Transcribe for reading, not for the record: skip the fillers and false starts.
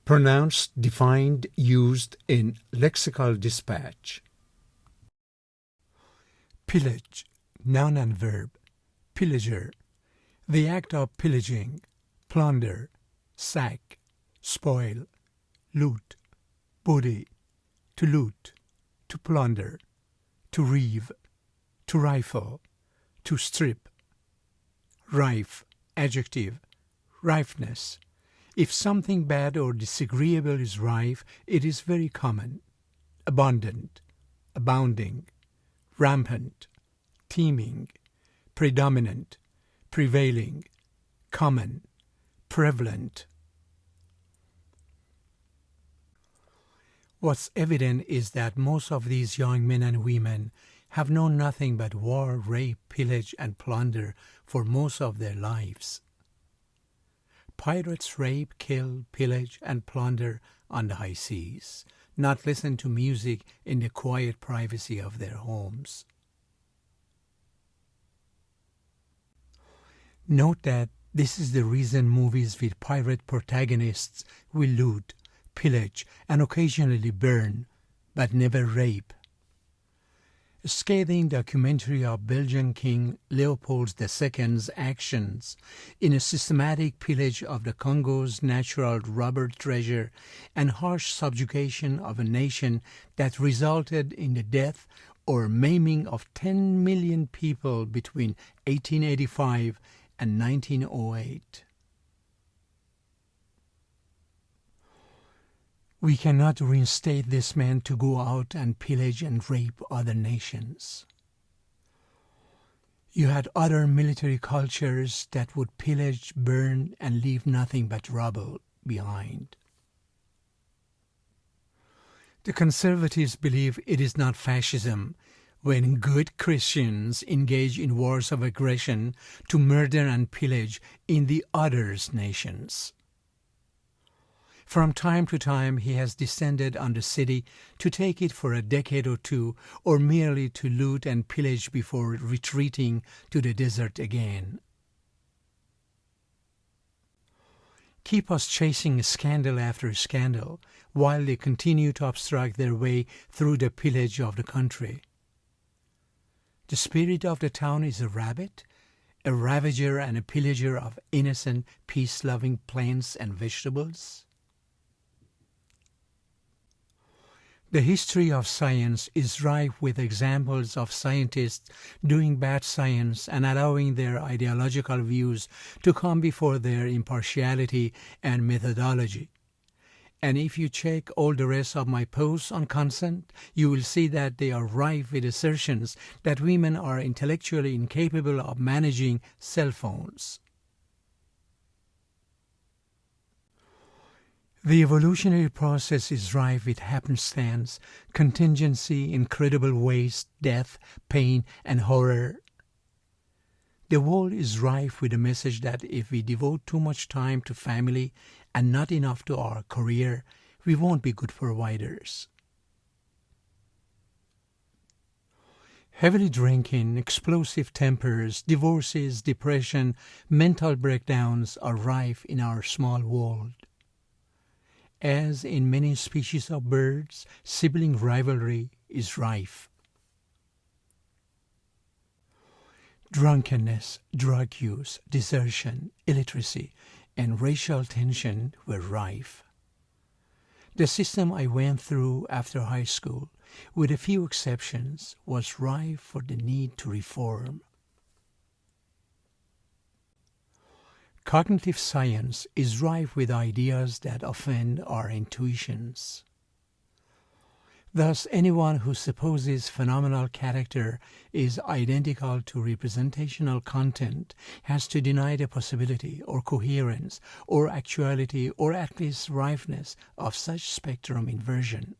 Pronounced, defined, used in lexical dispatch. Pillage, noun and verb. Pillager, the act of pillaging, plunder, sack, spoil, loot, booty, to loot, to plunder, to reeve, to rifle, to strip. Rife, adjective, rifeness. If something bad or disagreeable is rife, it is very common, abundant, abounding, rampant, teeming, predominant, prevailing, common, prevalent. What's evident is that most of these young men and women have known nothing but war, rape, pillage, and plunder for most of their lives. Pirates rape, kill, pillage, and plunder on the high seas, not listen to music in the quiet privacy of their homes. Note that this is the reason movies with pirate protagonists will loot, pillage, and occasionally burn, but never rape. A scathing documentary of Belgian King Leopold II's actions in a systematic pillage of the Congo's natural rubber treasure and harsh subjugation of a nation that resulted in the death or maiming of 10 million people between 1885 and 1908. We cannot reinstate this man to go out and pillage and rape other nations. You had other military cultures that would pillage, burn, and leave nothing but rubble behind. The conservatives believe it is not fascism when good Christians engage in wars of aggression to murder and pillage in the others' nations. From time to time he has descended on the city to take it for a decade or two, or merely to loot and pillage before retreating to the desert again. Keep us chasing scandal after scandal while they continue to obstruct their way through the pillage of the country. The spirit of the town is a rabbit, a ravager and a pillager of innocent, peace-loving plants and vegetables. The history of science is rife with examples of scientists doing bad science and allowing their ideological views to come before their impartiality and methodology. And if you check all the rest of my posts on consent, you will see that they are rife with assertions that women are intellectually incapable of managing cell phones. The evolutionary process is rife with happenstance, contingency, incredible waste, death, pain, and horror. The world is rife with the message that if we devote too much time to family and not enough to our career, we won't be good providers. Heavily drinking, explosive tempers, divorces, depression, mental breakdowns are rife in our small world. As in many species of birds, sibling rivalry is rife. Drunkenness, drug use, desertion, illiteracy, and racial tension were rife. The system I went through after high school, with a few exceptions, was rife for the need to reform. Cognitive science is rife with ideas that offend our intuitions. Thus, anyone who supposes phenomenal character is identical to representational content has to deny the possibility or coherence or actuality or at least rifeness of such spectrum inversion.